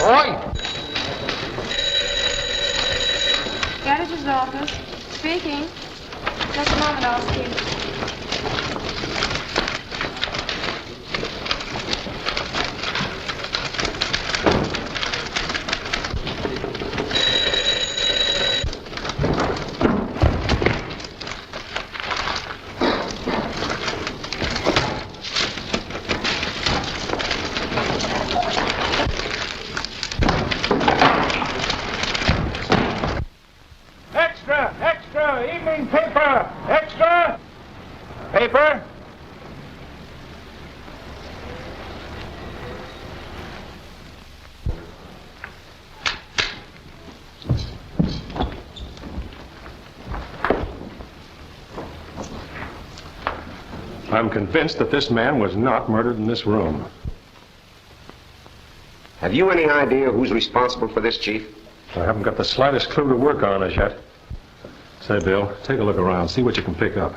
Oi! Editor's office. Speaking. Just a moment, A.S.C. I'm convinced that this man was not murdered in this room. Have you any idea who's responsible for this, Chief? I haven't got the slightest clue to work on as yet. Say, Bill, take a look around, see what you can pick up.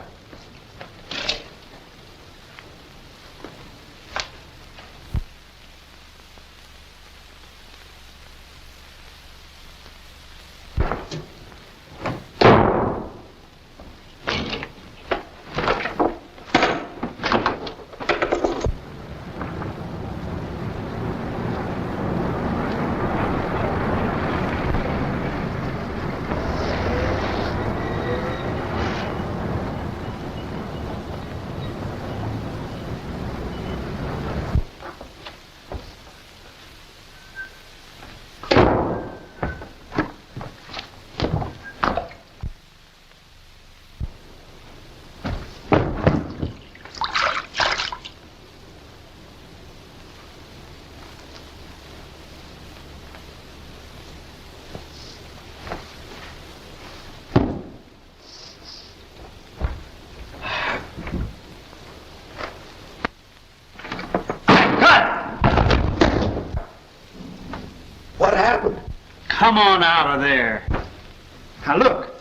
Come on out of there. Now look,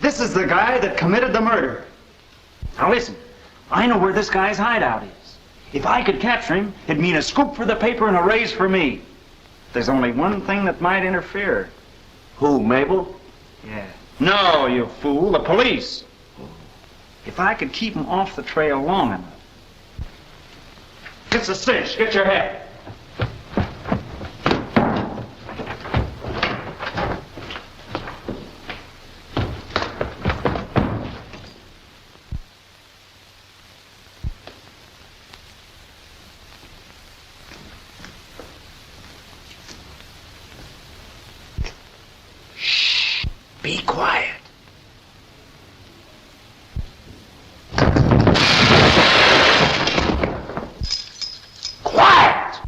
this is the guy that committed the murder. Now listen, I know where this guy's hideout is. If I could capture him, it'd mean a scoop for the paper and a raise for me. There's only one thing that might interfere. Who, Mabel? Yeah. No, you fool, the police. If I could keep him off the trail long enough. It's a cinch. Get your hat. Be quiet. Quiet!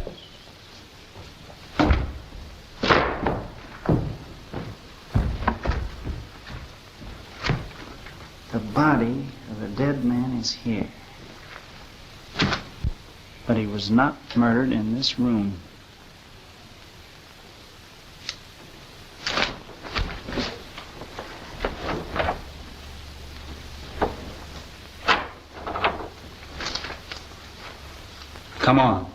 The body of the dead man is here. But he was not murdered in this room. Come on.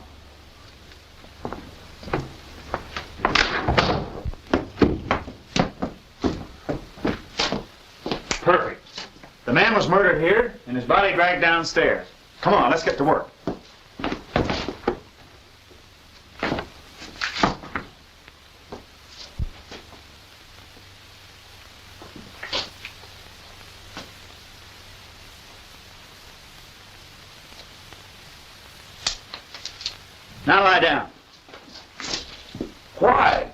Perfect. The man was murdered here and his body dragged downstairs. Come on, let's get to work. Now lie down. Why?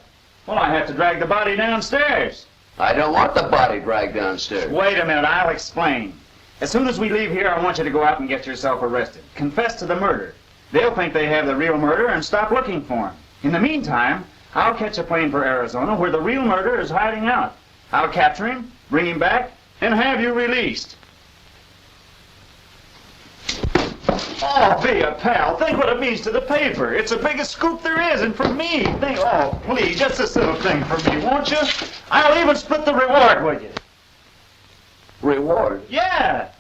Well, I have to drag the body downstairs. I don't want the body dragged downstairs. Wait a minute, I'll explain. As soon as we leave here, I want you to go out and get yourself arrested. Confess to the murder. They'll think they have the real murderer and stop looking for him. In the meantime, I'll catch a plane for Arizona where the real murderer is hiding out. I'll capture him, bring him back, and have you released. Oh, be a pal. Think what it means to the paper. It's the biggest scoop there is, and for me, think, oh, please, just this little thing for me, won't you? I'll even split the reward with you. Reward? Yeah.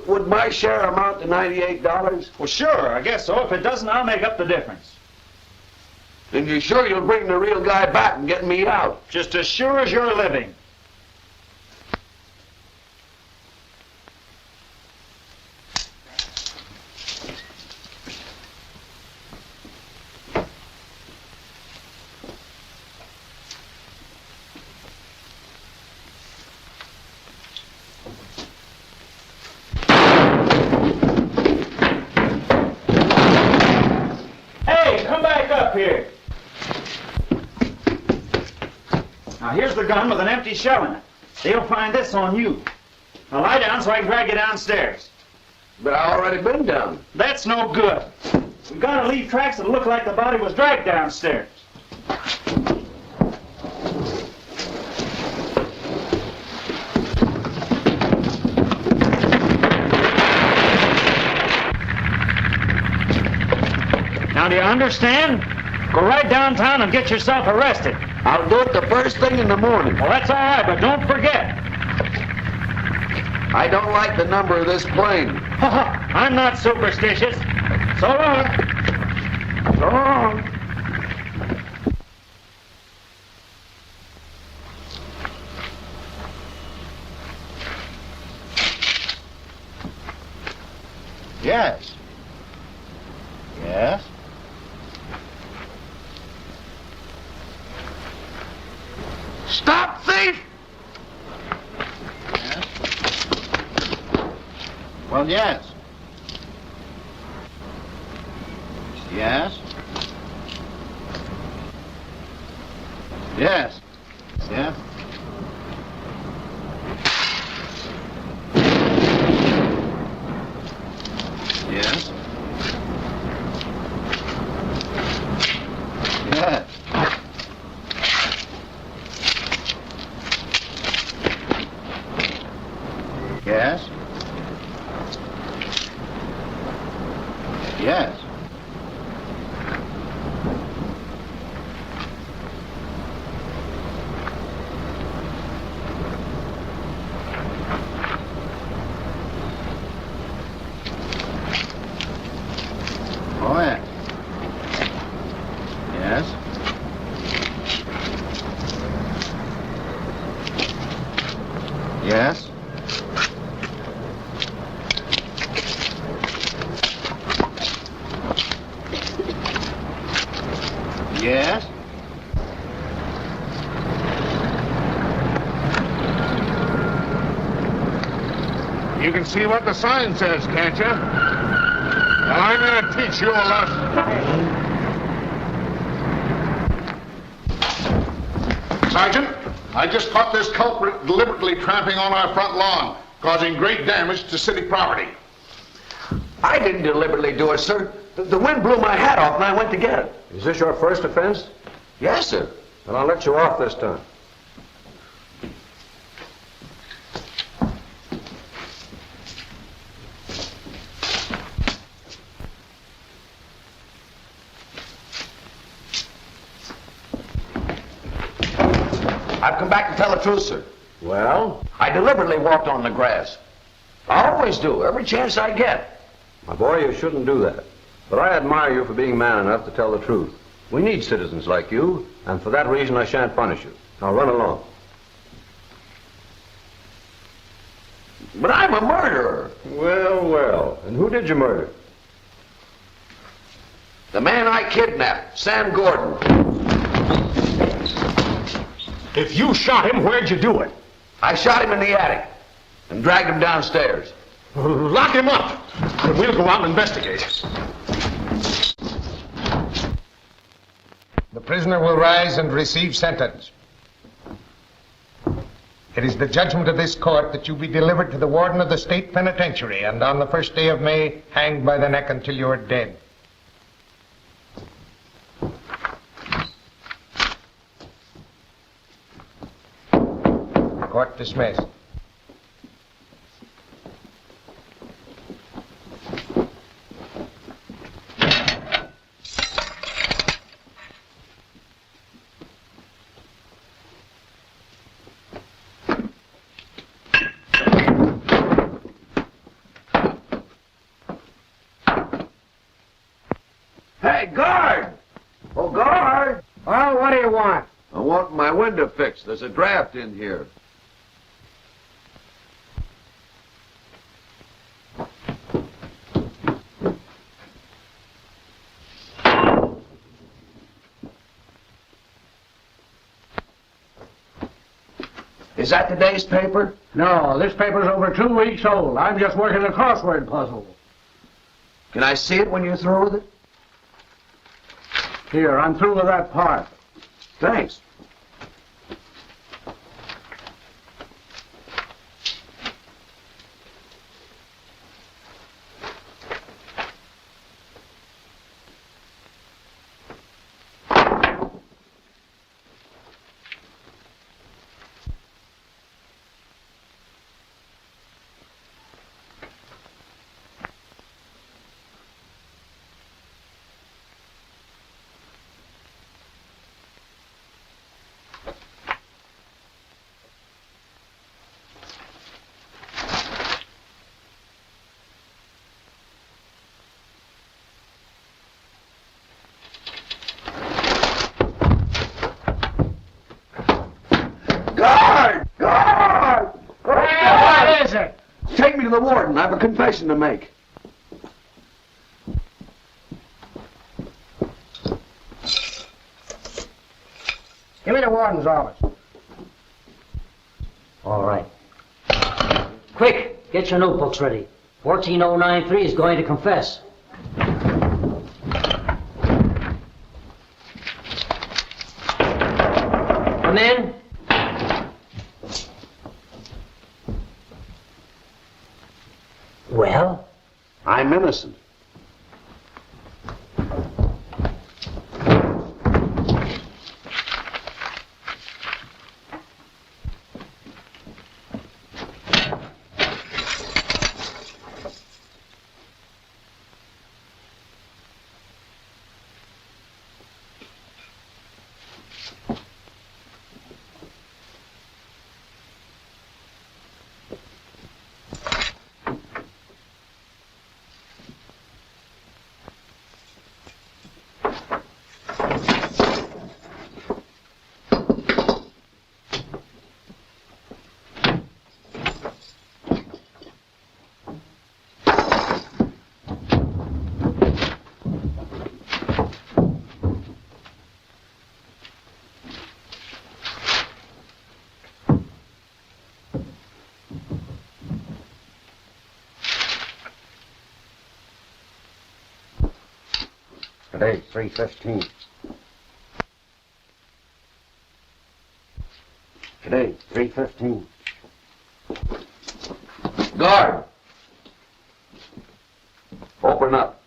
Would my share amount to $98? Well, sure, I guess so. If it doesn't, I'll make up the difference. And you're sure you'll bring the real guy back and get me out? Just as sure as you're living. Here. Now here's the gun with an empty shell in it. They'll find this on you. Now lie down so I can drag you downstairs. But I already been down. That's no good. We've got to leave tracks that look like the body was dragged downstairs. Now do you understand? Go right downtown and get yourself arrested. I'll do it the first thing in the morning. Well, that's all right, but don't forget. I don't like the number of this plane. I'm not superstitious. So long. So long. Yes. Yes. Stop thief! Yes. Well, yes. Yes. Yes. Yeah. Yes. Yes. Yes. Yes. Oh, yeah. Yes. Yes. Yes. You can see what the sign says, can't you? Well, I'm going to teach you a lesson. Sergeant, I just caught this culprit deliberately tramping on our front lawn, causing great damage to city property. I didn't deliberately do it, sir. The wind blew my hat off and I went to get it. Is this your first offense? Yes, sir. Then I'll let you off this time. I've come back to tell the truth, sir. Well? I deliberately walked on the grass. I always do, every chance I get. My boy, you shouldn't do that. But I admire you for being man enough to tell the truth. We need citizens like you, and for that reason I shan't punish you. Now run along. But I'm a murderer. Well, well. And who did you murder? The man I kidnapped, Sam Gordon. If you shot him, where'd you do it? I shot him in the attic and dragged him downstairs. Lock him up, and we'll go out and investigate. The prisoner will rise and receive sentence. It is the judgment of this court that you be delivered to the warden of the state penitentiary and on the 1st day of May, hanged by the neck until you are dead. Court dismissed. Hey, guard! Oh, guard! want my window fixed. There's a draft in here. Is that today's paper? No, this paper's over 2 weeks old. I'm just working a crossword puzzle. Can I see it when you're through with it? Here, I'm through with that part. Thanks. Take me to the warden. I have a confession to make. Give me the warden's office. All right. Quick, get your notebooks ready. 14093 is going to confess. Come in. Well? I'm innocent. Today, 3:15. Today, 3:15. Guard! Open up.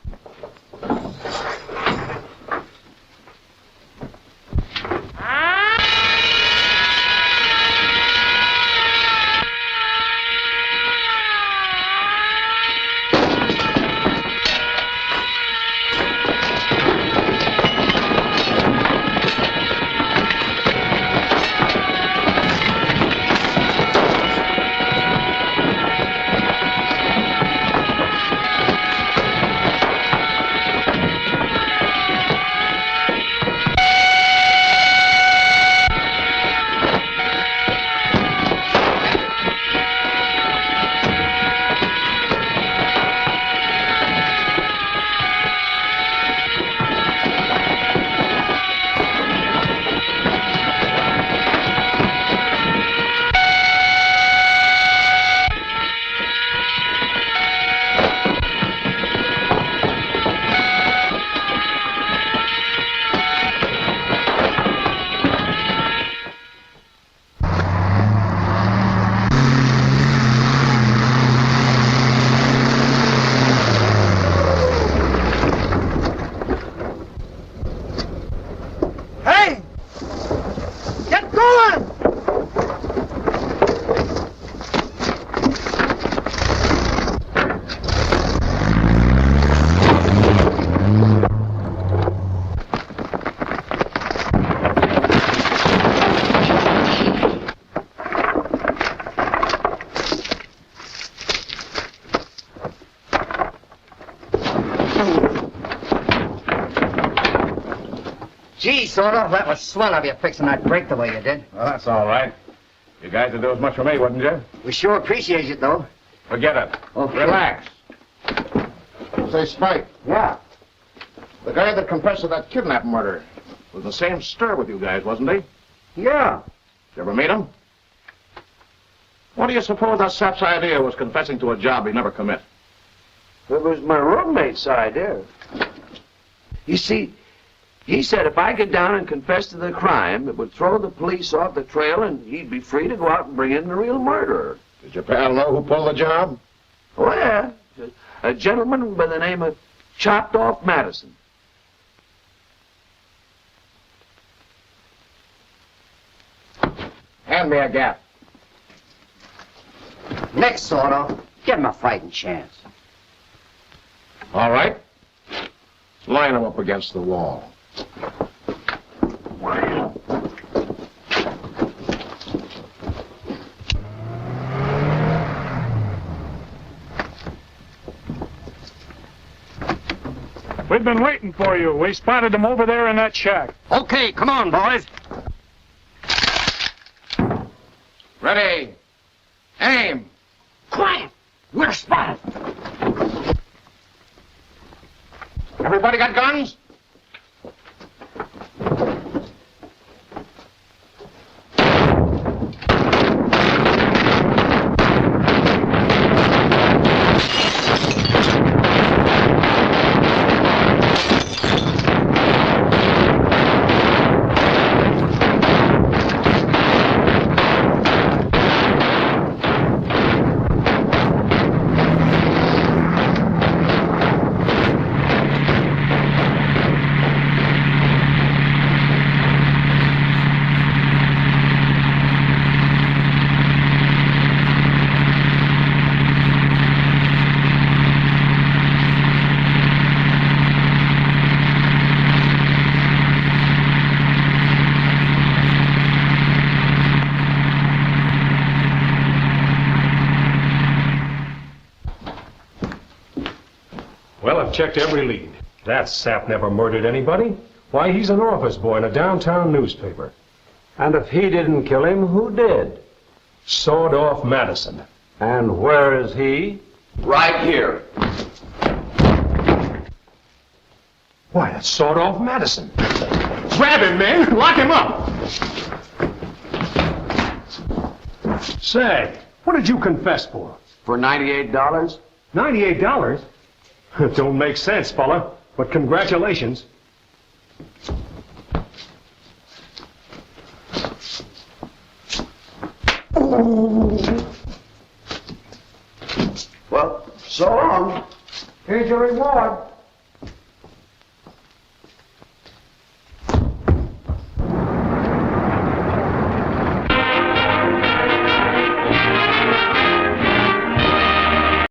Gee, Soto, that was swell of you fixing that brake the way you did. Well, that's all right. You guys would do as much for me, wouldn't you? We sure appreciate it, though. Forget it. Okay. Relax. Say, Spike. Yeah. The guy that confessed to that kidnap murder was the same stir with you guys, wasn't he? Yeah. You ever meet him? What do you suppose that sap's idea was confessing to a job he'd never commit? It was my roommate's idea. You see, he said if I get down and confess to the crime, it would throw the police off the trail and he'd be free to go out and bring in the real murderer. Did your pal know who pulled the job? Oh, yeah. A gentleman by the name of Chopped Off Madison. Hand me a gap. Next, Soto. Give him a fighting chance. All right. Line him up against the wall. We've been waiting for you. We spotted them over there in that shack. Okay, come on, boys. Ready. Aim. Quiet. We're spotted. Everybody got guns? Well, I've checked every lead. That sap never murdered anybody. Why, he's an office boy in a downtown newspaper. And if he didn't kill him, who did? Sawed Off Madison. And where is he? Right here. Why, that's Sawed Off Madison. Grab him, man. Lock him up. Say, what did you confess for? For $98? $98? Don't make sense, fella, but congratulations. Well, so long. Here's your reward.